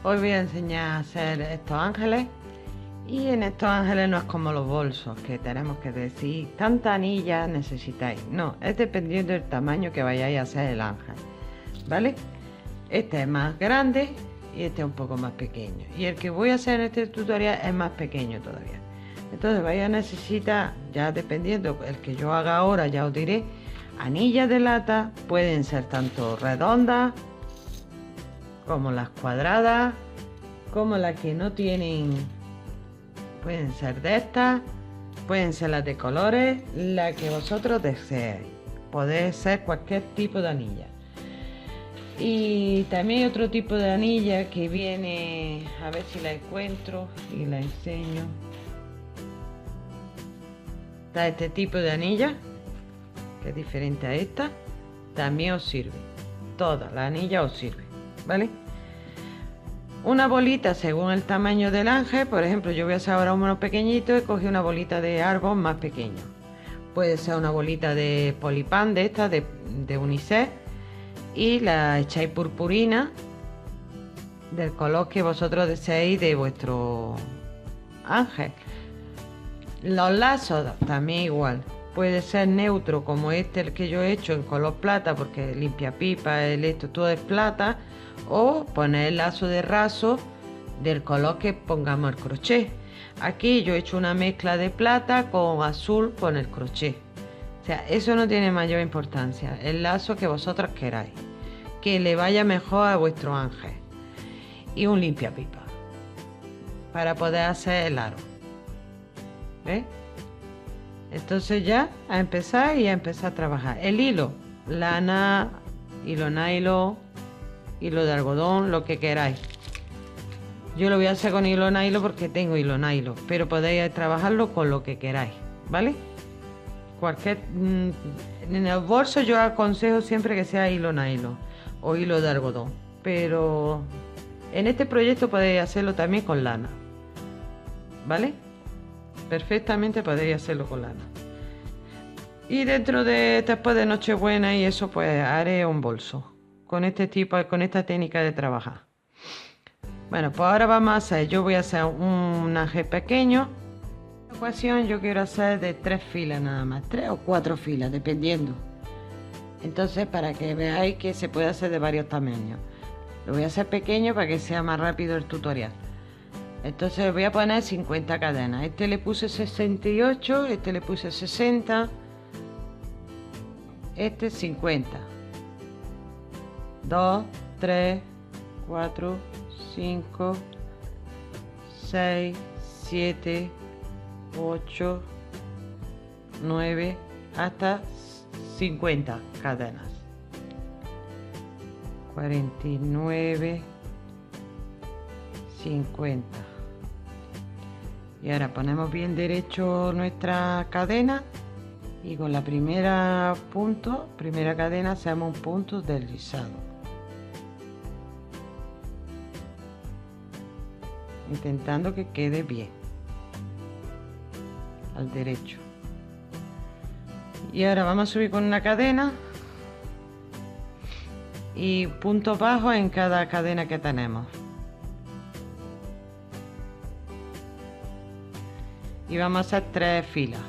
Hoy voy a enseñar a hacer estos ángeles y en estos ángeles no es como los bolsos que tenemos que decir tanta anilla necesitáis. No, es dependiendo del tamaño que vayáis a hacer el ángel, ¿vale? Este es más grande y este es un poco más pequeño. Y el que voy a hacer en este tutorial es más pequeño todavía. Entonces vais a necesitar, ya dependiendo el que yo haga ahora, ya os diré, anillas de lata. Pueden ser tanto redondas como las cuadradas, como las que no tienen, pueden ser de estas, pueden ser las de colores, la que vosotros deseéis. Puede ser cualquier tipo de anilla. Y también hay otro tipo de anilla que viene, a ver si la encuentro y la enseño. Está este tipo de anilla, que es diferente a esta. También os sirve. Toda la anilla os sirve, ¿vale? Una bolita según el tamaño del ángel. Por ejemplo, yo voy a hacer ahora uno pequeñito y cogí una bolita de árbol más pequeño. Puede ser una bolita de Polipan, de esta, de unicel, y la echáis purpurina del color que vosotros deseéis de vuestro ángel. Los lazos también igual. Puede ser neutro como este, el que yo he hecho en color plata, porque limpia pipa, esto todo es plata. O poner el lazo de raso del color que pongamos el crochet. Aquí yo he hecho una mezcla de plata con azul con el crochet. O sea, eso no tiene mayor importancia. El lazo que vosotros queráis, que le vaya mejor a vuestro ángel. Y un limpiapipa para poder hacer el aro. ¿Ves? Entonces ya a empezar y a empezar a trabajar. El hilo, lana, hilo nylon, hilo de algodón, lo que queráis. Yo lo voy a hacer con hilo nylon porque tengo hilo nylon, pero podéis trabajarlo con lo que queráis, ¿vale? Cualquier en el bolso yo aconsejo siempre que sea hilo nylon o hilo de algodón, pero en este proyecto podéis hacerlo también con lana, ¿vale? Perfectamente podéis hacerlo con lana. Y dentro de después de Nochebuena y eso, pues haré un bolso con este tipo, con esta técnica de trabajar. Bueno, pues ahora vamos a hacer, yo voy a hacer un ángel pequeño. En esta ocasión yo quiero hacer de 3 filas nada más, 3 o 4 filas, dependiendo. Entonces, para que veáis que se puede hacer de varios tamaños. Lo voy a hacer pequeño para que sea más rápido el tutorial. Entonces voy a poner 50 cadenas. Este le puse 68, este le puse 60, este 50. 2, 3, 4, 5, 6, 7, 8, 9, hasta 50 cadenas. 49, 50. Y ahora ponemos bien derecho nuestra cadena y con la primera cadena hacemos un punto deslizado, intentando que quede bien al derecho. Y ahora vamos a subir con una cadena y puntos bajos en cada cadena que tenemos. Y vamos a hacer 3 filas,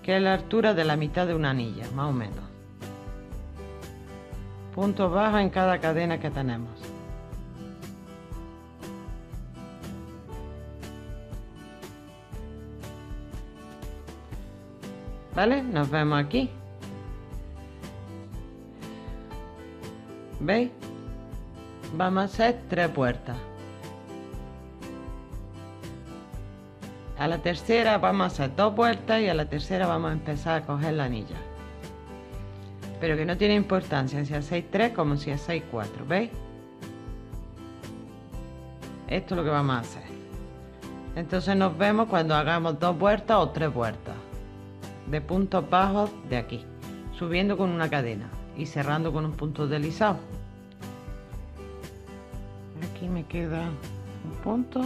que es la altura de la mitad de una anilla, más o menos. Puntos bajos en cada cadena que tenemos. ¿Vale? Nos vemos aquí. ¿Veis? Vamos a hacer 3 puertas. A la tercera vamos a hacer 2 vueltas y a la tercera vamos a empezar a coger la anilla. Pero que no tiene importancia si hacéis 3 como si hacéis 4, ¿veis? Esto es lo que vamos a hacer. Entonces nos vemos cuando hagamos 2 vueltas o 3 vueltas de puntos bajos de aquí, subiendo con una cadena y cerrando con un punto deslizado. Aquí me queda un punto.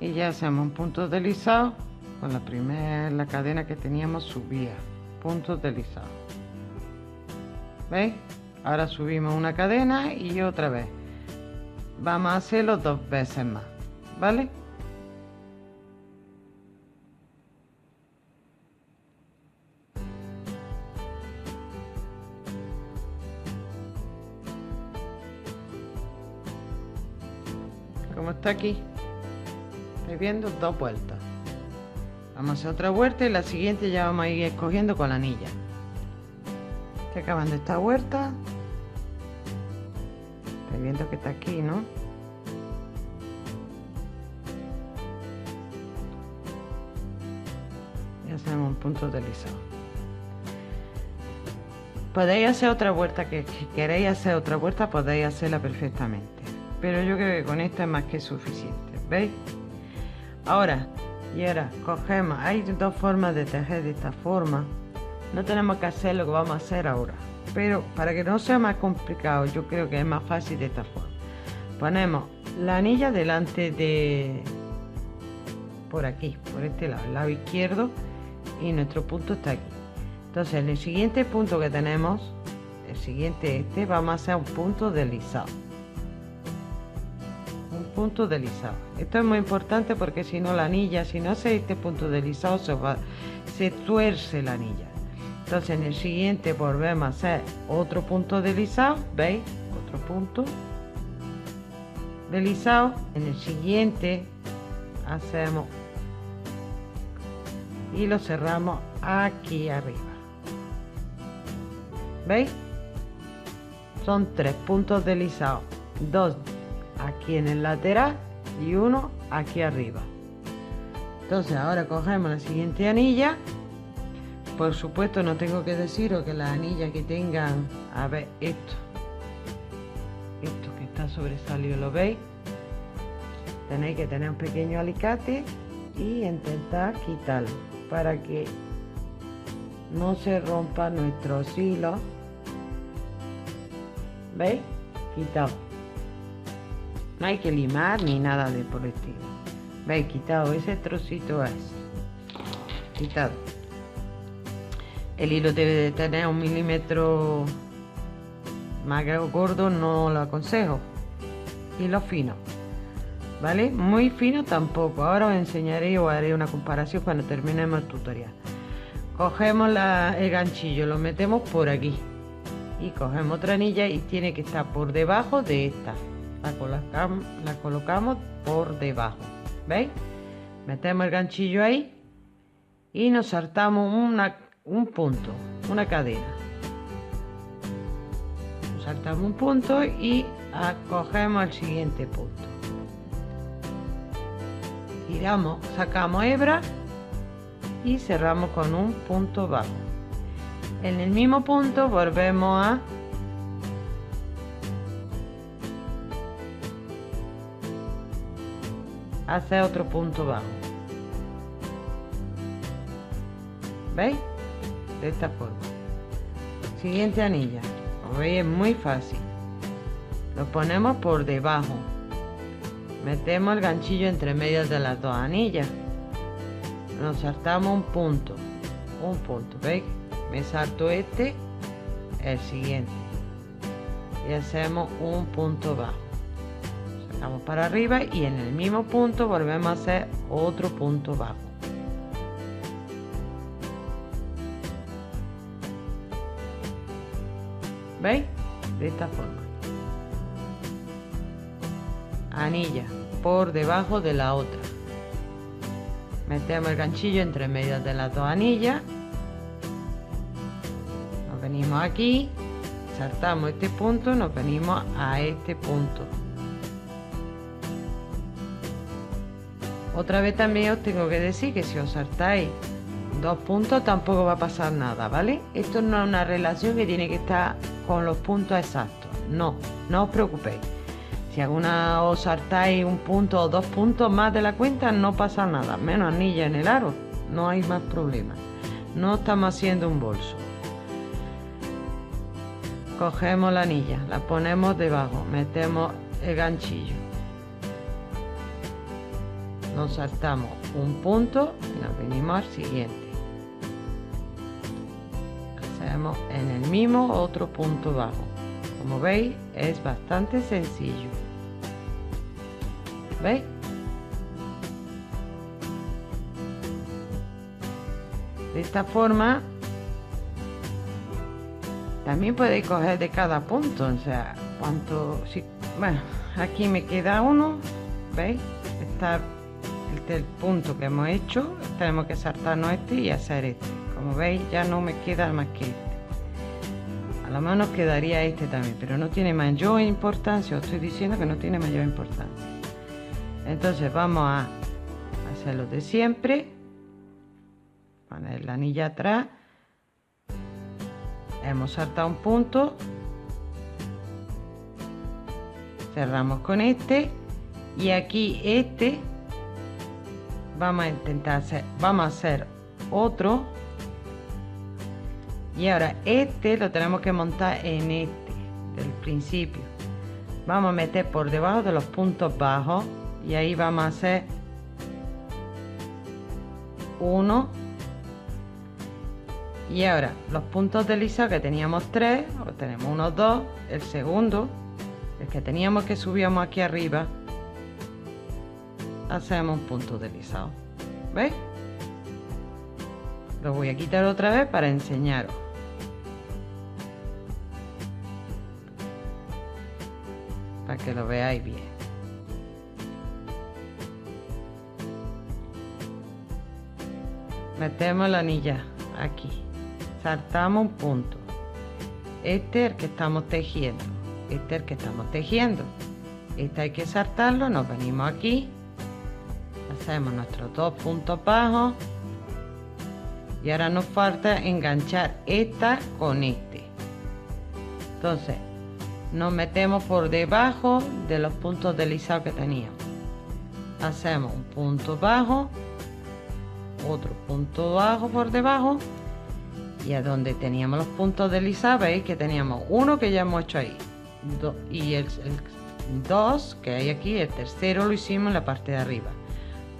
Y ya hacemos un punto deslizado con la cadena que teníamos subía, puntos deslizados. ¿Veis? Ahora subimos una cadena y otra vez. Vamos a hacerlo 2 veces más, ¿vale? Como está aquí, estáis viendo, 2 vueltas. Vamos a hacer otra vuelta y la siguiente ya vamos a ir escogiendo con la anilla. Se acaban de esta vuelta. Estáis viendo que está aquí, ¿no? Y hacemos un punto deslizado. Podéis hacer otra vuelta, que si queréis hacer otra vuelta podéis hacerla perfectamente. Pero yo creo que con esta es más que suficiente, ¿veis? Ahora cogemos, hay 2 formas de tejer de esta forma. No tenemos que hacer lo que vamos a hacer ahora, pero para que no sea más complicado, yo creo que es más fácil de esta forma. Ponemos la anilla delante de, por aquí, por este lado, el lado izquierdo, y nuestro punto está aquí. Entonces en el siguiente punto que tenemos, el siguiente vamos a hacer un punto deslizado. Punto deslizado. Esto es muy importante porque si no la anilla, si no hace este punto deslizado, se tuerce la anilla. Entonces en el siguiente volvemos a hacer otro punto deslizado, ¿veis? Otro punto deslizado. En el siguiente hacemos y lo cerramos aquí arriba, ¿veis? Son 3 puntos deslizados, 2 aquí en el lateral y 1 aquí arriba. Entonces ahora cogemos la siguiente anilla. Por supuesto no tengo que deciros que las anillas que tengan, a ver, esto que está sobresalido, ¿lo veis? Tenéis que tener un pequeño alicate y intentar quitarlo para que no se rompan nuestros hilos. ¿Veis? Quitado. No hay que limar ni nada de por el estilo. ¿Veis? Quitado ese trocito, es quitado. El hilo debe de tener 1 milímetro más gordo, no lo aconsejo. Hilo fino, ¿vale? Muy fino tampoco. Ahora os enseñaré o haré una comparación cuando terminemos el tutorial. Cogemos el ganchillo, lo metemos por aquí y cogemos otra anilla y tiene que estar por debajo de esta. La colocamos por debajo, ¿veis? Metemos el ganchillo ahí y nos saltamos un punto, una cadena. Nos saltamos un punto y cogemos el siguiente punto. Giramos, sacamos hebra y cerramos con un punto bajo. En el mismo punto volvemos a hacer otro punto bajo. ¿Veis? De esta forma. Siguiente anilla. Como veis, es muy fácil. Lo ponemos por debajo. Metemos el ganchillo entre medias de las 2 anillas. Nos saltamos un punto. ¿Veis? Me salto el siguiente. Y hacemos un punto bajo. Sacamos para arriba y en el mismo punto volvemos a hacer otro punto bajo. ¿Veis? De esta forma. Anilla por debajo de la otra. Metemos el ganchillo entre medias de las 2 anillas. Nos venimos aquí, saltamos este punto, nos venimos a este punto. Otra vez también os tengo que decir que si os saltáis 2 puntos tampoco va a pasar nada, ¿vale? Esto no es una relación que tiene que estar con los puntos exactos. No os preocupéis. Si alguna os saltáis 1 punto o 2 puntos más de la cuenta, no pasa nada. Menos anilla en el aro, no hay más problema. No estamos haciendo un bolso. Cogemos la anilla, la ponemos debajo, metemos el ganchillo. nos saltamos un punto y nos venimos al siguiente. Hacemos en el mismo otro punto bajo. Como veis, es bastante sencillo. ¿Veis? De esta forma también podéis coger de cada punto, o sea, bueno, aquí me queda uno, ¿veis? Está el punto que hemos hecho, tenemos que saltarnos este y hacer este. Como veis, ya no me queda más que este. A lo mejor nos quedaría este también, pero no tiene mayor importancia, os estoy diciendo que no tiene mayor importancia. Entonces vamos a hacer lo de siempre, poner la anilla atrás, hemos saltado un punto, cerramos con este y aquí este vamos a intentar hacer otro, y ahora este lo tenemos que montar en este del principio. Vamos a meter por debajo de los puntos bajos y ahí vamos a hacer uno. Y ahora los puntos deslizados que teníamos 3, o tenemos unos 2, el segundo, el que teníamos que subíamos aquí arriba, hacemos un punto deslizado. ¿Veis? Lo voy a quitar otra vez para enseñaros. Para que lo veáis bien. Metemos la anilla aquí, saltamos un punto, este es el que estamos tejiendo, este es el que estamos tejiendo, este hay que saltarlo, nos venimos aquí, hacemos nuestros 2 puntos bajos y ahora nos falta enganchar esta con este. Entonces nos metemos por debajo de los puntos deslizados que teníamos, hacemos un punto bajo, otro punto bajo por debajo, y a donde teníamos los puntos deslizados veis que teníamos uno que ya hemos hecho ahí, y el 2 que hay aquí, el tercero lo hicimos en la parte de arriba.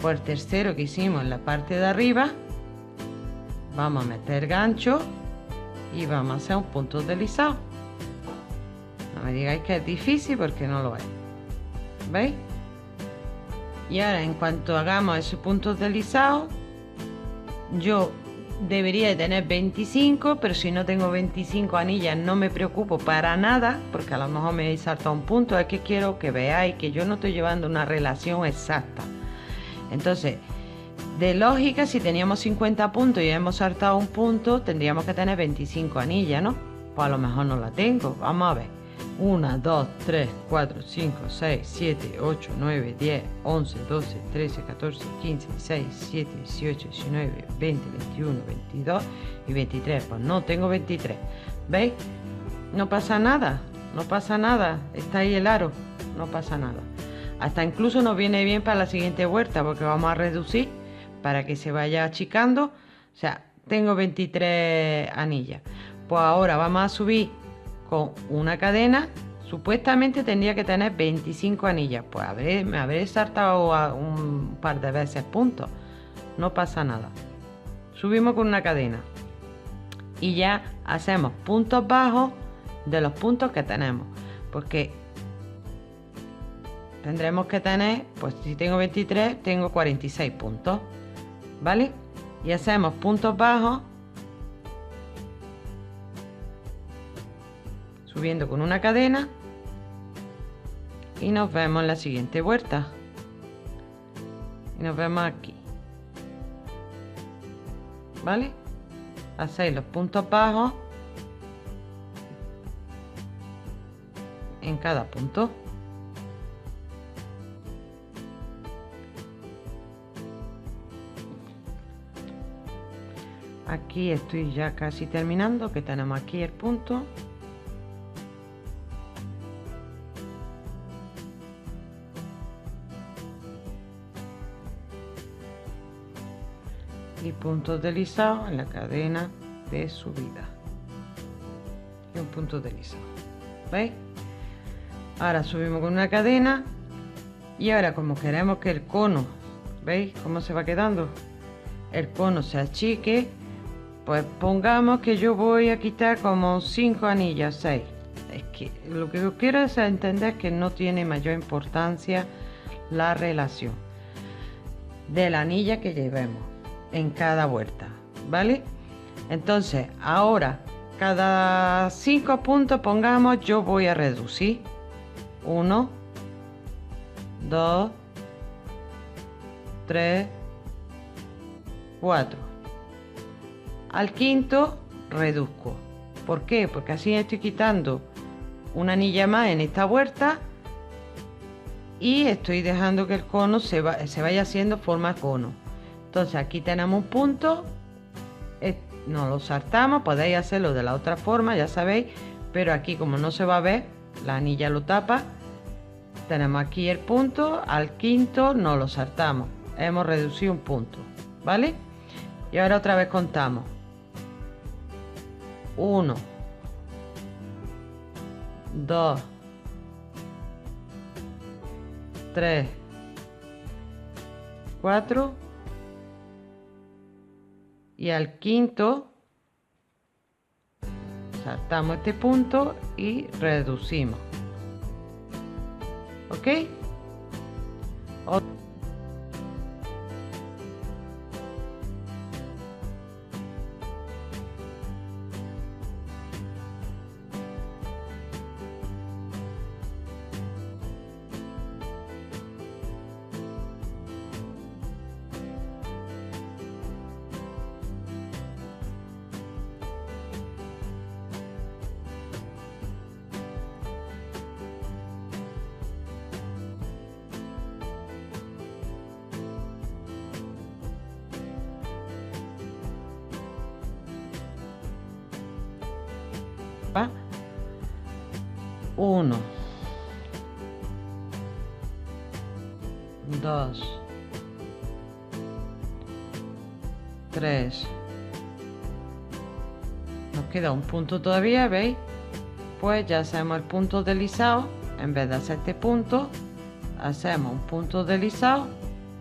Pues el tercero que hicimos en la parte de arriba vamos a meter gancho y vamos a hacer un punto deslizado. No me digáis que es difícil, porque no lo es. ¿Veis? Y ahora, en cuanto hagamos ese punto deslizado, yo debería de tener 25, pero si no tengo 25 anillas no me preocupo para nada, porque a lo mejor me he saltado un punto. Es que quiero que veáis que yo no estoy llevando una relación exacta. Entonces, de lógica, si teníamos 50 puntos y hemos saltado un punto, tendríamos que tener 25 anillas, ¿no? Pues a lo mejor no la tengo. Vamos a ver. 1, 2, 3, 4, 5, 6, 7, 8, 9, 10, 11, 12, 13, 14, 15, 16, 17, 18, 19, 20, 21, 22 y 23. Pues no, tengo 23. ¿Veis? No pasa nada, no pasa nada. Está ahí el aro, no pasa nada. Hasta incluso nos viene bien para la siguiente vuelta, porque vamos a reducir para que se vaya achicando. O sea, tengo 23 anillas. Pues ahora vamos a subir con una cadena. Supuestamente tendría que tener 25 anillas. Pues me habré saltado un par de veces puntos. No pasa nada. Subimos con una cadena y ya hacemos puntos bajos de los puntos que tenemos, porque tendremos que tener, pues si tengo 23, tengo 46 puntos, ¿vale? Y hacemos puntos bajos subiendo con una cadena y nos vemos en la siguiente vuelta. Y nos vemos aquí, ¿vale? Hacéis los puntos bajos en cada punto. Aquí estoy ya casi terminando, que tenemos aquí el punto. Y puntos deslizados en la cadena de subida. Y un punto deslizado. ¿Veis? Ahora subimos con una cadena. Y ahora, como queremos que el cono ¿Veis cómo se va quedando? El cono se achique. Pues pongamos que yo voy a quitar como 5 anillas, 6. Es que lo que yo quiero es entender que no tiene mayor importancia la relación de la anilla que llevemos en cada vuelta, ¿vale? Entonces ahora cada 5 puntos pongamos, yo voy a reducir 1, 2, 3, 4. Al quinto reduzco. ¿Por qué? Porque así estoy quitando una anilla más en esta vuelta y estoy dejando que el cono se vaya haciendo forma cono. Entonces aquí tenemos un punto, nos lo saltamos, podéis hacerlo de la otra forma, ya sabéis, pero aquí como no se va a ver, la anilla lo tapa. Tenemos aquí el punto, al quinto nos lo saltamos, hemos reducido un punto, ¿vale? Y ahora otra vez contamos. 1, 2, 3, 4 y al quinto saltamos este punto y reducimos. ¿Ok? Va. 1, 2, 3. Nos queda un punto todavía, ¿veis? Pues ya hacemos el punto deslizado. En vez de hacer este punto, hacemos un punto deslizado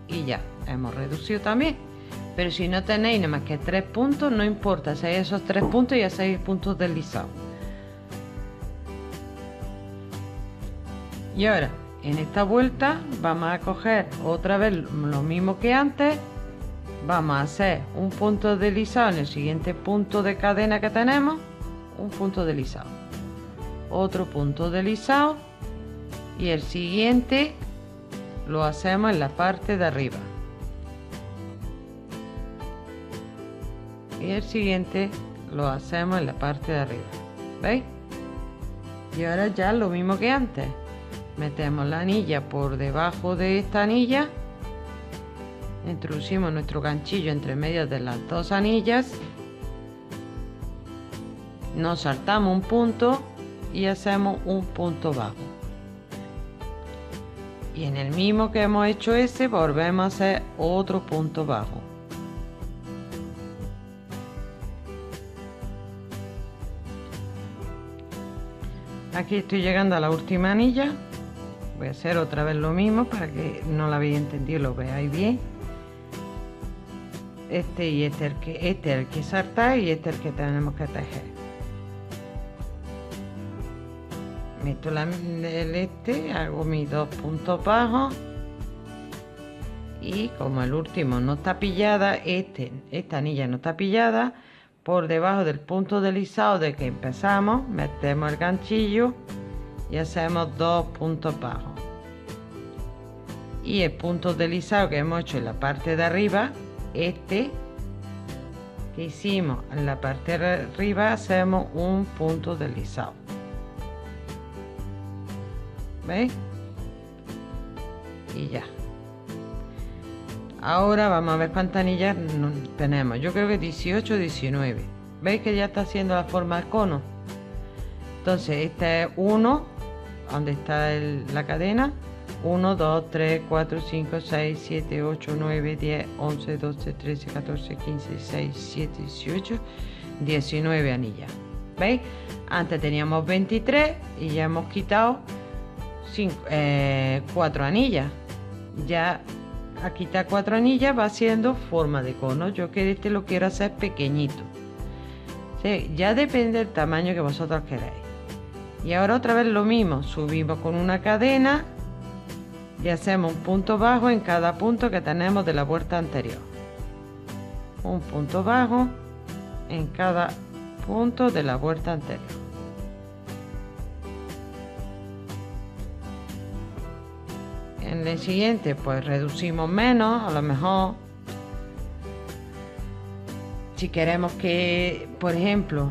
y ya hemos reducido también. Pero si no tenéis nada más que 3 puntos, no importa, hacéis esos 3 puntos y hacéis puntos deslizados. Y ahora en esta vuelta vamos a coger otra vez lo mismo que antes, vamos a hacer un punto deslizado en el siguiente punto de cadena que tenemos, un punto deslizado, otro punto deslizado y el siguiente lo hacemos en la parte de arriba y el siguiente lo hacemos en la parte de arriba, ¿veis? Y ahora ya lo mismo que antes. Metemos la anilla por debajo de esta anilla, introducimos nuestro ganchillo entre medio de las dos anillas, nos saltamos un punto y hacemos un punto bajo. Y en el mismo que hemos hecho ese, volvemos a hacer otro punto bajo. Aquí estoy llegando a la última anilla. Voy a hacer otra vez lo mismo para que no lo habéis entendido y lo veáis bien. Este y este es el que saltar y este es el que tenemos que tejer. Meto hago mis 2 puntos bajos y como el último no está pillada, esta anilla no está pillada, por debajo del punto deslizado de que empezamos metemos el ganchillo y hacemos 2 puntos bajos y el punto deslizado que hemos hecho en la parte de arriba, que hicimos en la parte de arriba, hacemos un punto deslizado, ¿veis? Y ya. Ahora vamos a ver cuántas anillas tenemos. Yo creo que 18 o 19. ¿Veis que ya está haciendo la forma del cono? Entonces este es 1, donde está la cadena. 1, 2, 3, 4, 5, 6, 7, 8, 9, 10, 11, 12, 13, 14, 15, 16, 17, 18, 19 anillas. ¿Veis? Antes teníamos 23 y ya hemos quitado 4 anillas. Ya a quitar 4 anillas, va haciendo forma de cono. Yo que este lo quiero hacer pequeñito. Sí, ya depende del tamaño que vosotros queráis. Y ahora otra vez lo mismo, subimos con una cadena y hacemos un punto bajo en cada punto que tenemos de la vuelta anterior. Un punto bajo en cada punto de la vuelta anterior. En el siguiente pues reducimos menos, a lo mejor si queremos que, por ejemplo,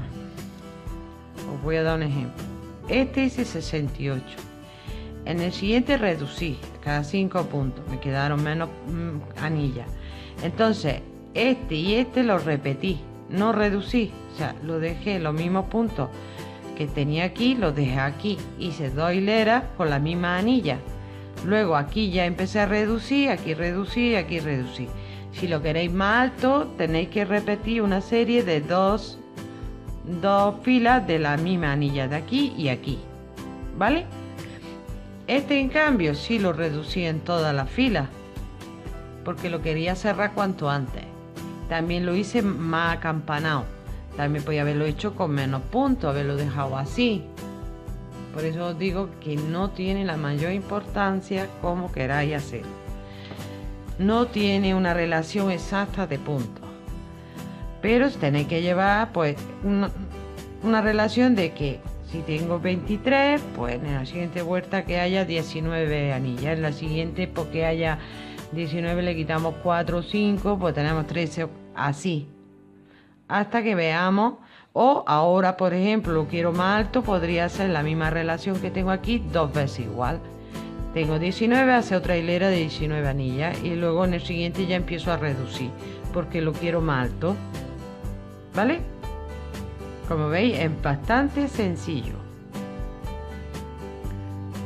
os voy a dar un ejemplo. Este hice 68. En el siguiente reducí cada 5 puntos, me quedaron menos anillas. Entonces este y este los repetí, no reducí, o sea, lo dejé los mismos puntos que tenía aquí, los dejé aquí, hice 2 hileras con la misma anilla. Luego aquí ya empecé a reducir, aquí reducí, aquí reducí. Si lo queréis más alto, tenéis que repetir una serie de dos filas de la misma anilla de aquí y aquí, ¿vale? Este en cambio sí lo reducí en todas las filas porque lo quería cerrar cuanto antes. También lo hice más acampanado. También podía haberlo hecho con menos puntos, haberlo dejado así. Por eso os digo que no tiene la mayor importancia como queráis hacerlo. No tiene una relación exacta de puntos. Pero tenéis que llevar pues una relación de que si tengo 23, pues en la siguiente vuelta que haya 19 anillas. En la siguiente, porque haya 19 le quitamos 4 o 5, pues tenemos 13, así. Hasta que veamos. O ahora, por ejemplo, lo quiero más alto, podría ser la misma relación que tengo aquí, 2 veces igual. Tengo 19, hace otra hilera de 19 anillas y luego en el siguiente ya empiezo a reducir porque lo quiero más alto. ¿Vale? Como veis, es bastante sencillo.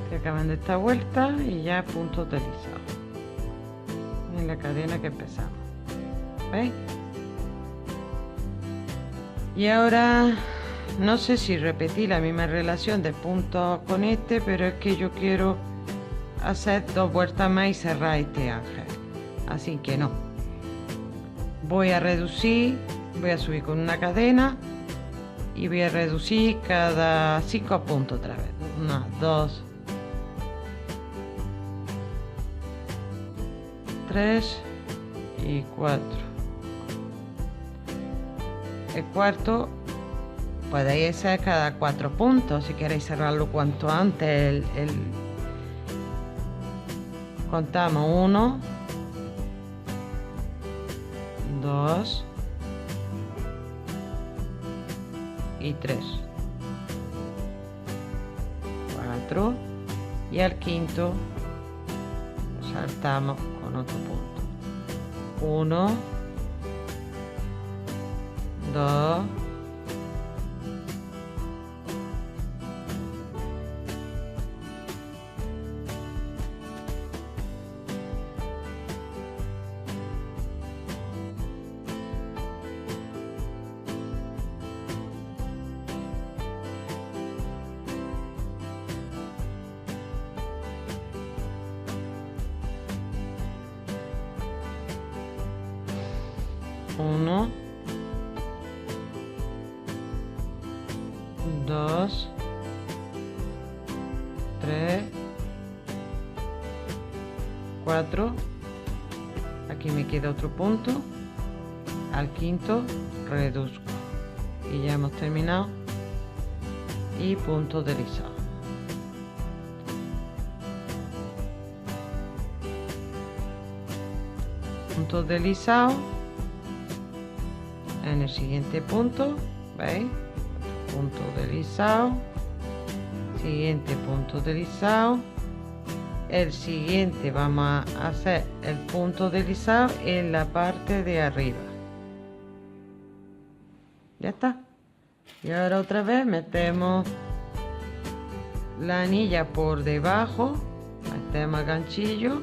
Estoy acabando esta vuelta y ya punto utilizado en la cadena que empezamos. ¿Veis? Y ahora no sé si repetí la misma relación de puntos con este, pero es que yo quiero hacer 2 vueltas más y cerrar este ángel, así que no. Voy a reducir, voy a subir con una cadena y voy a reducir cada 5 puntos otra vez. 1, 2, 3 y 4. El cuarto podéis hacer cada 4 puntos si queréis cerrarlo cuanto antes. Contamos 1, 2 y 3, 4 y al quinto saltamos con otro punto. 1, 2, 1, 2, 3, 4. Aquí me queda otro punto. Al quinto reduzco y ya hemos terminado. Y punto deslizado. Punto deslizado en el siguiente punto, ¿veis? Punto deslizado, siguiente punto deslizado. El siguiente vamos a hacer el punto deslizado en la parte de arriba. Ya está. Y ahora otra vez metemos la anilla por debajo, metemos el ganchillo,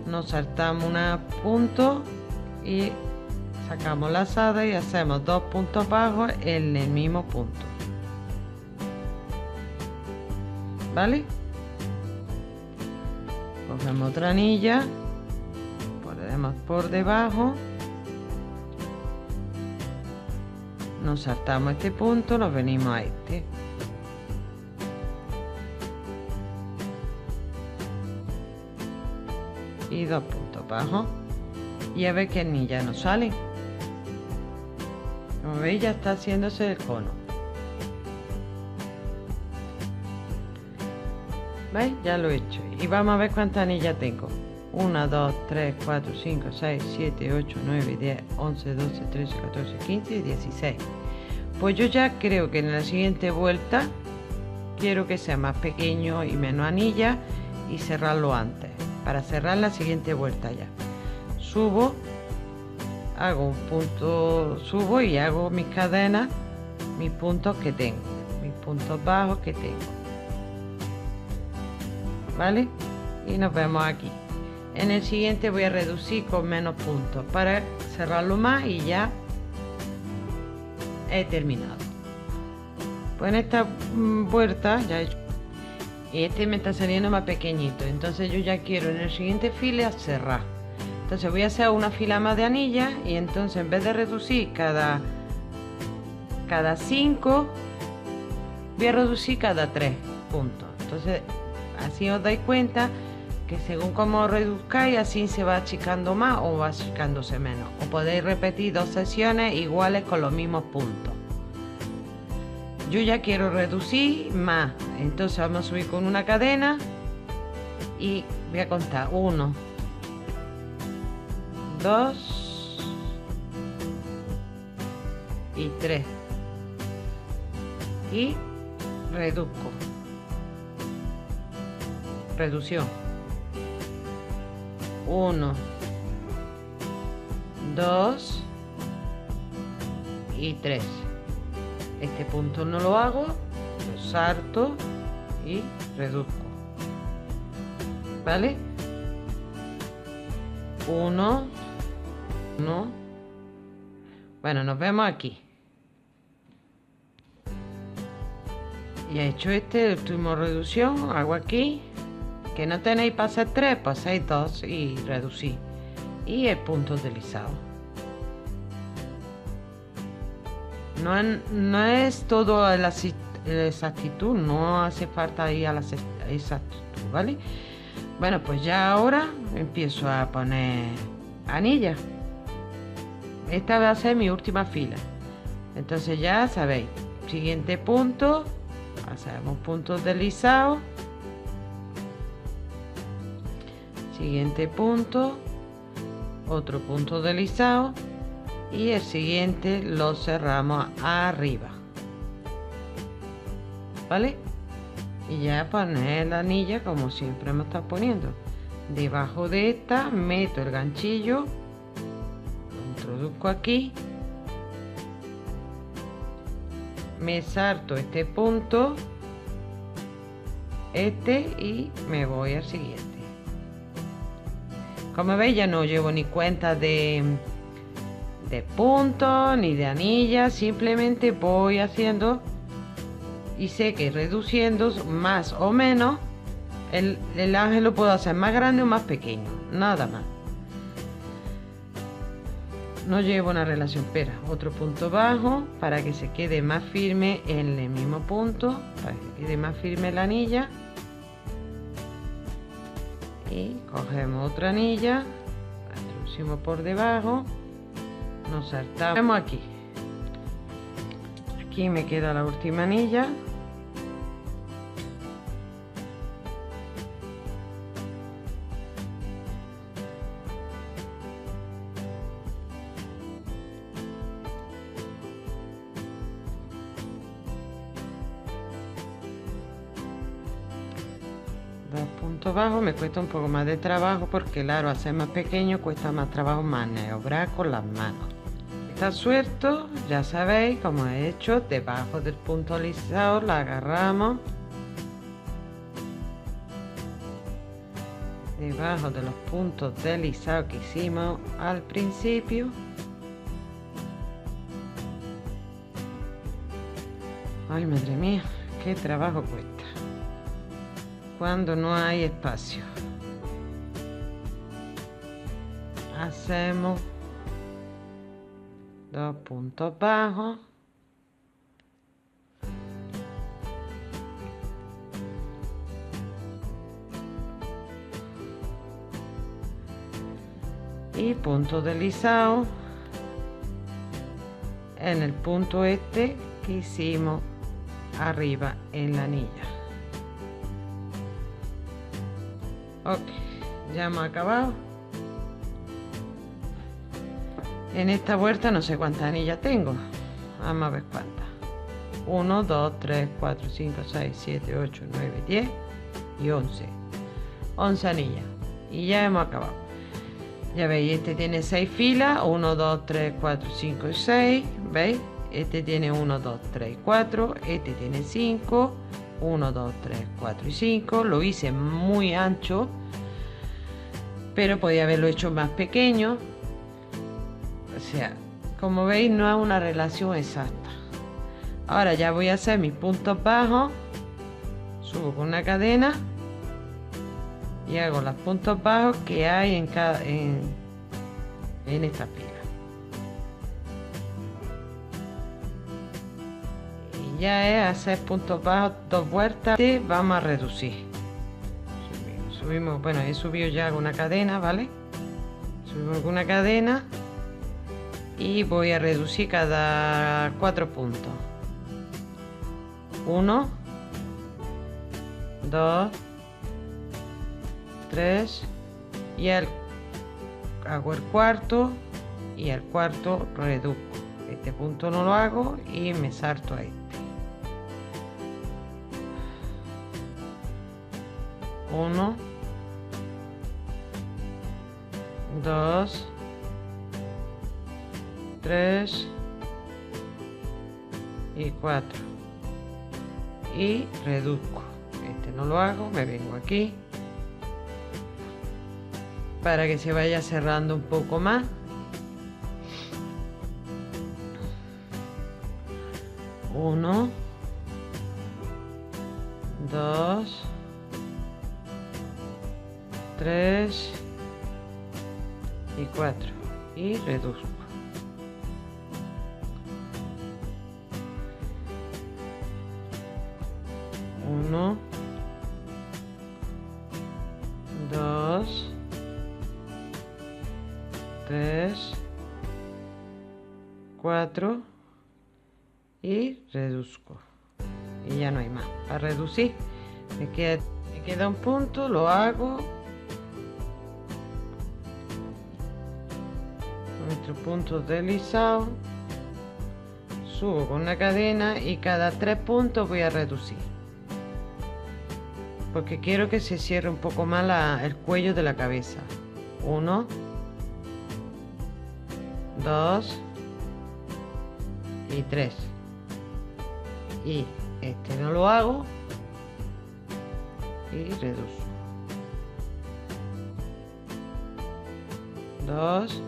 nos saltamos un punto y sacamos la lazada y hacemos 2 puntos bajos en el mismo punto. ¿Vale? Cogemos otra anilla, ponemos por debajo, nos saltamos este punto, nos venimos a este. Y 2 puntos bajos. Y a ver qué anilla nos sale. Como veis, ya está haciéndose el cono. ¿Veis? Ya lo he hecho. Y vamos a ver cuántas anillas tengo. 1, 2, 3, 4, 5, 6, 7, 8, 9, 10, 11, 12, 13, 14, 15 y 16. Pues yo ya creo que en la siguiente vuelta quiero que sea más pequeño y menos anillas y cerrarlo antes. Para cerrar la siguiente vuelta ya. Subo, hago un punto, subo y hago mis cadenas, mis puntos que tengo, mis puntos bajos que tengo. ¿Vale? Y nos vemos aquí. En el siguiente voy a reducir con menos puntos para cerrarlo más y ya he terminado. Pues en esta vuelta ya he hecho. Y este me está saliendo más pequeñito, entonces yo ya quiero en el siguiente file a cerrar. Entonces voy a hacer una fila más de anillas y entonces en vez de reducir cada 5, voy a reducir cada 3 puntos. Entonces así os dais cuenta que según como reduzcáis, así se va achicando más o va achicándose menos. O podéis repetir 2 sesiones iguales con los mismos puntos. Yo ya quiero reducir más, entonces vamos a subir con una cadena y voy a contar 1, 2 y 3 y reduzco, reducción, 1, 2 y 3. Este punto no lo hago, lo salto y reduzco. ¿Vale? 1, 1. Bueno, nos vemos aquí. Y he hecho este último reducción, hago aquí. Que no tenéis para hacer 3, pues hacéis 2 y reducir. Y el punto deslizado. No es todo la exactitud, no hace falta ir a la exactitud, ¿vale? Bueno, pues ya ahora empiezo a poner anillas. Esta va a ser mi última fila. Entonces ya sabéis, siguiente punto, hacemos puntos deslizados. Siguiente punto, otro punto deslizado. Y el siguiente lo cerramos arriba, ¿vale? Y ya poner la anilla como siempre me está poniendo. Debajo de esta meto el ganchillo, lo introduzco aquí, me salto este punto, y me voy al siguiente. Como veis, ya no llevo ni cuenta de puntos ni de anillas, simplemente voy haciendo y sé que reduciendo más o menos el ángel lo puedo hacer más grande o más pequeño, nada más. No llevo una relación, pero otro punto bajo para que se quede más firme en el mismo punto, para que quede más firme la anilla, y cogemos otra anilla, la introducimos por debajo. Nos saltamos aquí. Aquí me queda la última anilla. Dos puntos bajos, me cuesta un poco más de trabajo porque claro, hacer más pequeño cuesta más trabajo maniobrar con las manos. Está suelto, ya sabéis, como he hecho, debajo del punto alisado la agarramos, debajo de los puntos deslizados que hicimos al principio. Ay, madre mía, qué trabajo cuesta cuando no hay espacio. hacemos 2 puntos bajos, y punto deslizado en el punto este que hicimos arriba en la anilla. Ok, ya hemos acabado. En esta vuelta no sé cuántas anillas tengo, vamos a ver cuántas. 1, 2, 3, 4, 5, 6, 7, 8, 9, 10 y 11 anillas, y ya hemos acabado. Ya veis, este tiene 6 filas, 1, 2, 3, 4, 5 y 6, ¿veis? Este tiene 1, 2, 3 y 4, este tiene 5, 1, 2, 3, 4 y 5. Lo hice muy ancho, pero podía haberlo hecho más pequeño. O sea, como veis, no es una relación exacta. Ahora ya voy a hacer mis puntos bajos, subo con una cadena y hago los puntos bajos que hay en esta fila. Y ya es hacer puntos bajos 2 vueltas. Vamos a reducir. Subimos, bueno, he subido ya con una cadena, ¿vale? Subimos con una cadena y voy a reducir cada 4 puntos. 1, 2, 3 y hago el cuarto, y el cuarto reduzco. Este punto no lo hago y me salto a este. 1, 2, 3 y 4 y reduzco. Este no lo hago, me vengo aquí para que se vaya cerrando un poco más. 1, 2, 3 y 4 y reduzco. 1, 2, 3, 4 y reduzco. Y ya no hay más. Para reducir me queda un punto, lo hago. Nuestro punto deslizado, subo con una cadena y cada 3 puntos voy a reducir, porque quiero que se cierre un poco más el cuello de la cabeza. 1, 2 y 3. Y este no lo hago y reduzco. 2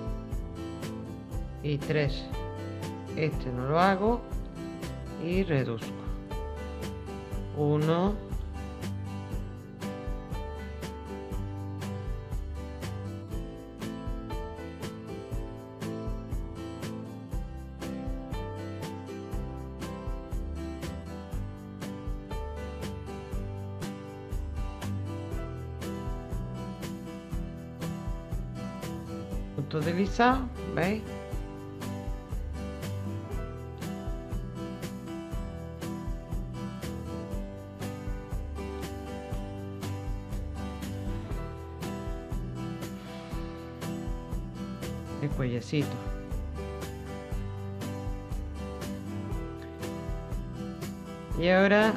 y 3. Este no lo hago y reduzco. 1, 2 punto deslizado, ¿veis? El cuellecito. Y ahora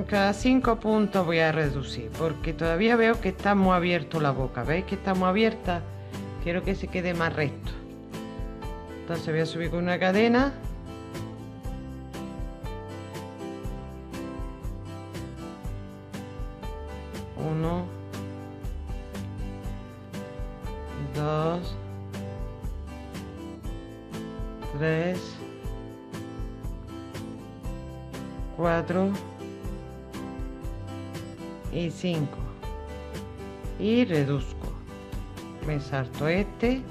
cada 5 puntos voy a reducir, porque todavía veo que está muy abierto la boca. ¿Veis que está muy abierta? Quiero que se quede más recto. Entonces voy a subir con una cadena. Uno, 2, 3, 4 y 5 y reduzco. me salto este.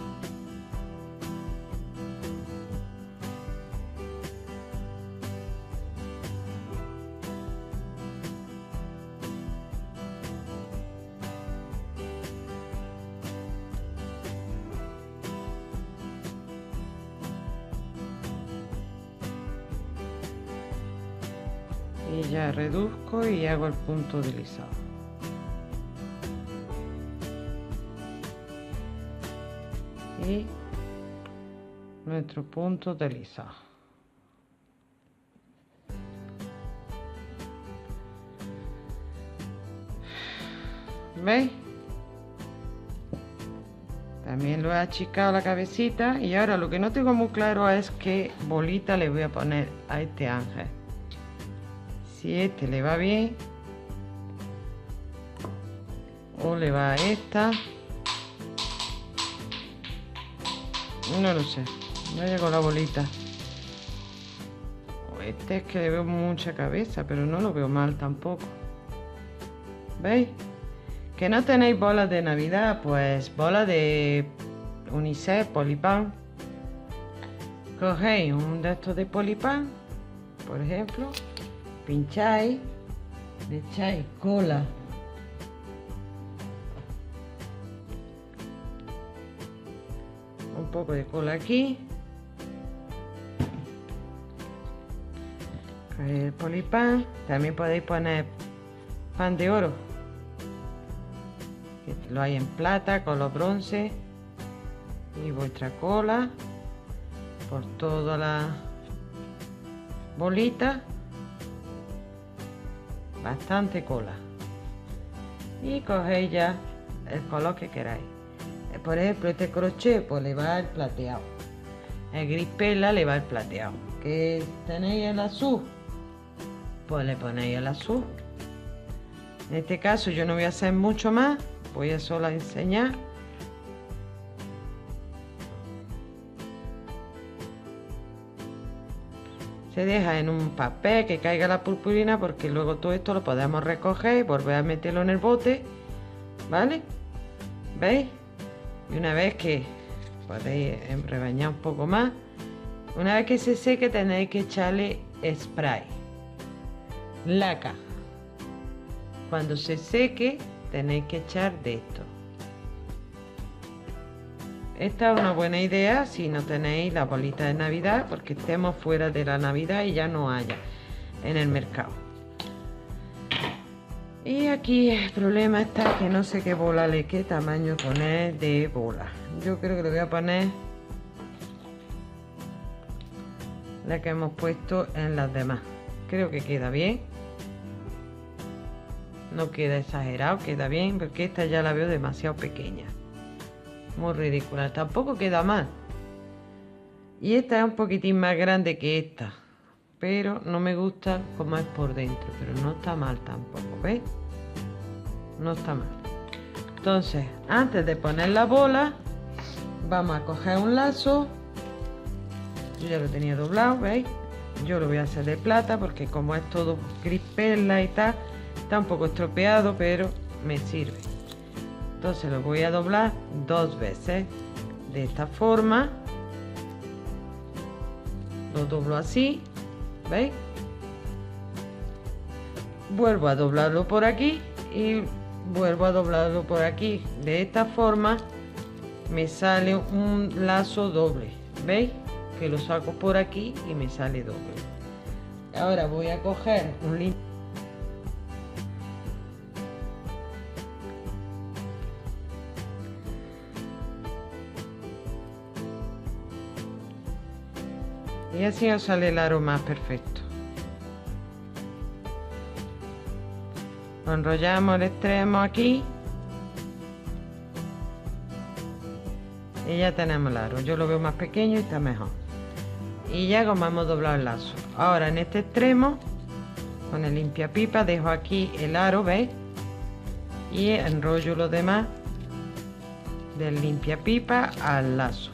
Y ya reduzco y hago el punto deslizado. Y nuestro punto deslizado. ¿Veis? También lo he achicado la cabecita y ahora lo que no tengo muy claro es qué bolita le voy a poner a este ángel. Si este le va bien o le va a esta, no lo sé, no llego la bolita. O este es que le veo mucha cabeza, pero no lo veo mal tampoco. ¿Veis? Que no tenéis bolas de Navidad, pues bolas de unicel, Polipan. Cogéis un de estos de Polipan, por ejemplo, pincháis, le echáis cola un poco de cola aquí, el Polipan. También podéis poner pan de oro, que lo hay en plata, color bronce, y vuestra cola por toda la bolita, bastante cola, y cogéis ya el color que queráis. Por ejemplo, este crochet pues le va el plateado, el gris perla le va el plateado. Que tenéis el azul, pues le ponéis el azul. En este caso yo no voy a hacer mucho más, voy a solo enseñar. Se deja en un papel que caiga la purpurina, porque luego todo esto lo podemos recoger y volver a meterlo en el bote, ¿vale? ¿Veis? Y una vez que podéis rebañar un poco más, una vez que se seque tenéis que echarle spray, laca. Cuando se seque tenéis que echar de esto. Esta es una buena idea si no tenéis la bolita de Navidad, porque estemos fuera de la Navidad y ya no haya en el mercado. Y aquí el problema está que no sé qué bola qué tamaño poner de bola. Yo creo que le voy a poner la que hemos puesto en las demás. Creo que queda bien. No queda exagerado, queda bien, porque esta ya la veo demasiado pequeña. Muy ridícula, tampoco queda mal. Y esta es un poquitín más grande que esta, pero no me gusta como es por dentro, pero no está mal tampoco, ¿veis? No está mal. Entonces, antes de poner la bola, vamos a coger un lazo. Yo ya lo tenía doblado, ¿veis? Yo lo voy a hacer de plata, porque como es todo gris perla y tal, está un poco estropeado, pero me sirve. Entonces lo voy a doblar 2 veces de esta forma. Lo doblo así, ¿veis? Vuelvo a doblarlo por aquí y vuelvo a doblarlo por aquí. De esta forma me sale un lazo doble, ¿veis? Que lo saco por aquí y me sale doble. Ahora voy a coger un limpio. Y así os sale el aro más perfecto. Enrollamos el extremo aquí y ya tenemos el aro. Yo lo veo más pequeño y está mejor. Y ya como hemos doblado el lazo, ahora en este extremo con el limpiapipa dejo aquí el aro, ¿veis? Y enrollo lo demás del limpiapipa al lazo.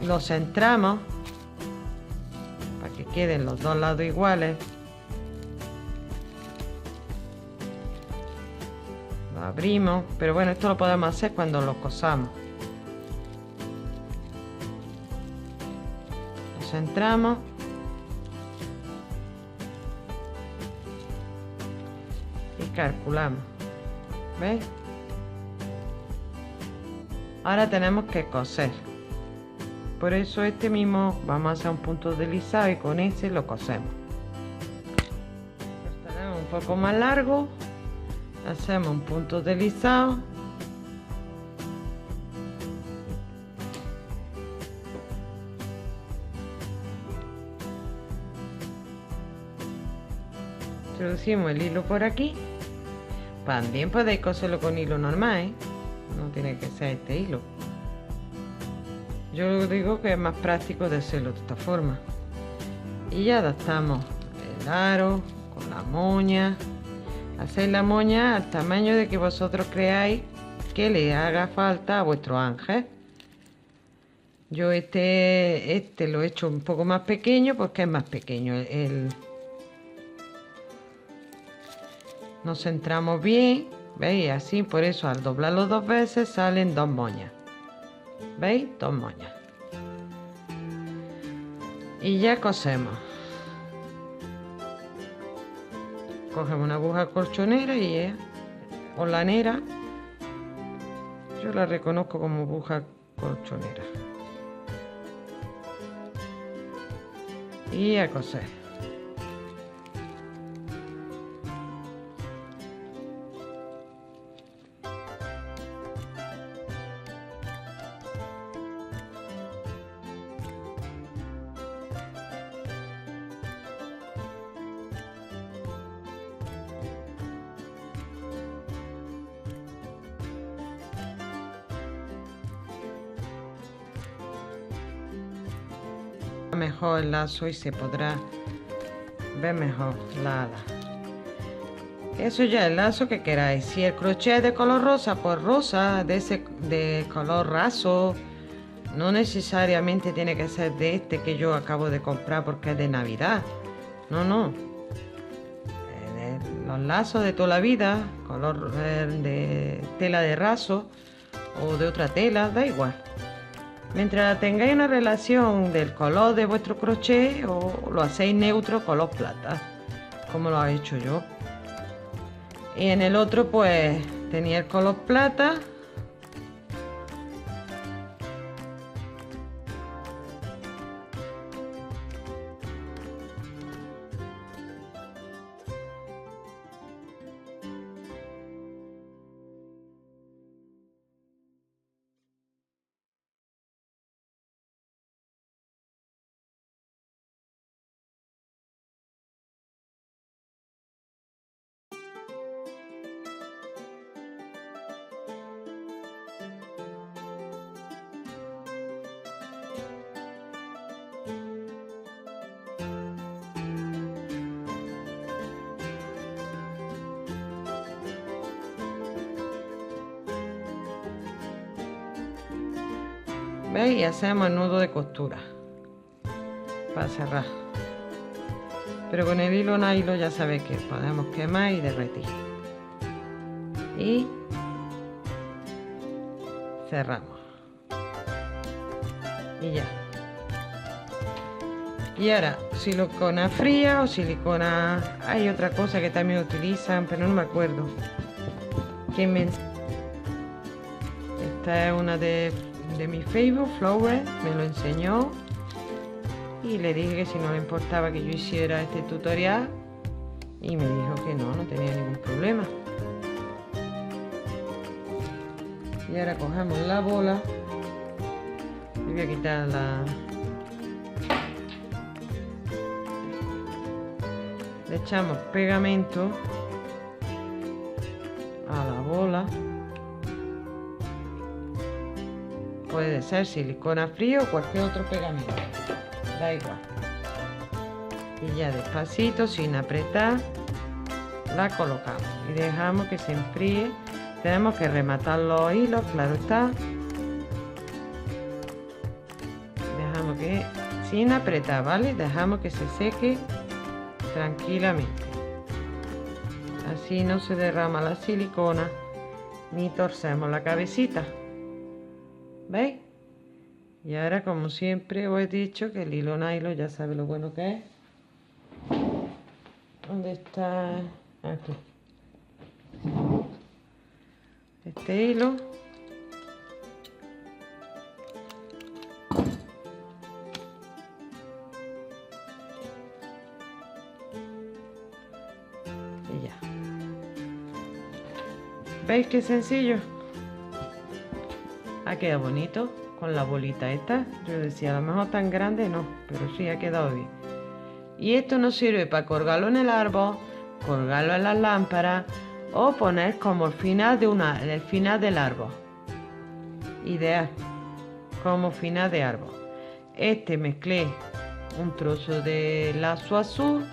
Lo centramos para que queden los dos lados iguales. abrimos, pero bueno, esto lo podemos hacer cuando lo cosamos. Lo centramos y calculamos, ¿veis? Ahora tenemos que coser, por eso este mismo vamos a hacer un punto deslizado y con ese lo cosemos. Lo tenemos un poco más largo, hacemos un punto deslizado introducimos el hilo por aquí. También podéis coserlo con hilo normal, ¿eh? No tiene que ser este hilo. Yo digo que es más práctico de hacerlo de esta forma. Y ya adaptamos el aro con la moña. Hacéis la moña al tamaño de que vosotros creáis que le haga falta a vuestro ángel. Yo este lo he hecho un poco más pequeño porque es más pequeño. Nos centramos bien, ¿veis? Así, por eso al doblarlo 2 veces salen 2 moñas. ¿Veis? 2 moñas. Y ya cosemos. Cogemos una aguja colchonera y o lanera. Yo la reconozco como aguja colchonera. Y a coser. Mejor el lazo y se podrá ver mejor la ala. Eso ya el lazo que queráis. Si el crochet es de color rosa, pues rosa, de color raso. No necesariamente tiene que ser de este que yo acabo de comprar porque es de Navidad. No. Los lazos de toda la vida, color de tela de raso o de otra tela, da igual. Mientras tengáis una relación del color de vuestro crochet o lo hacéis neutro color plata, como lo he hecho yo. Y en el otro pues tenía el color plata. ¿Veis? Y hacemos el nudo de costura para cerrar. Pero con el hilo nylon ya sabéis que podemos quemar y derretir. Y cerramos. Y ya. Y ahora, silicona fría o silicona... Hay otra cosa que también utilizan, pero no me acuerdo. Esta es una de mi Facebook, Flower, me lo enseñó. Y le dije que si no le importaba que yo hiciera este tutorial. Y me dijo que no tenía ningún problema. Y ahora cogemos la bola. Y voy a quitar le echamos pegamento a la bola. Puede ser silicona frío o cualquier otro pegamento, da igual. Y ya despacito, sin apretar, la colocamos y dejamos que se enfríe. Tenemos que rematar los hilos, claro está. Dejamos que, sin apretar, ¿vale? Dejamos que se seque tranquilamente. Así no se derrama la silicona ni torcemos la cabecita. ¿Veis? Y ahora, como siempre os he dicho, que el hilo nylon ya sabe lo bueno que es. ¿Dónde está? Aquí. Este hilo. Y ya. ¿Veis qué sencillo? Ha quedado bonito con la bolita esta. Yo decía, a lo mejor tan grande no, pero sí ha quedado bien. Y esto nos sirve para colgarlo en el árbol, colgarlo en las lámparas o poner como el final el final del árbol. Ideal, como final de árbol. Este mezclé un trozo de lazo azul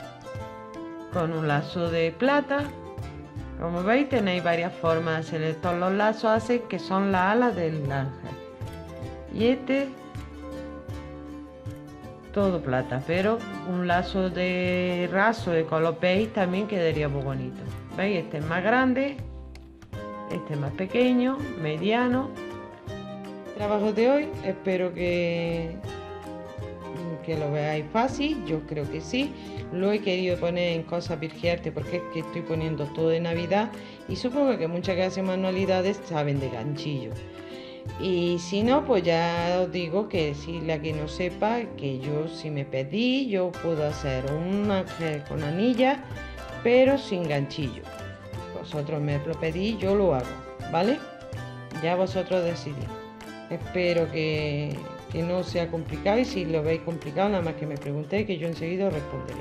con un lazo de plata. Como veis, tenéis varias formas. Todos los lazos hacen que son las alas del ángel. Y este todo plata, pero un lazo de raso de color beige también quedaría muy bonito. ¿Veis? Este es más grande, este es más pequeño, mediano. Trabajo de hoy, espero que lo veáis fácil, yo creo que sí. Lo he querido poner en cosas virgiarte porque es que estoy poniendo todo de Navidad y supongo que muchas que hacen manualidades saben de ganchillo. Y si no, pues ya os digo que si la que no sepa, que yo si me pedí, yo puedo hacer un ángel con anilla, pero sin ganchillo. Vosotros me lo pedís, yo lo hago, ¿vale? Ya vosotros decidís. Espero que no sea complicado y si lo veis complicado, nada más que me preguntéis que yo enseguida os responderé.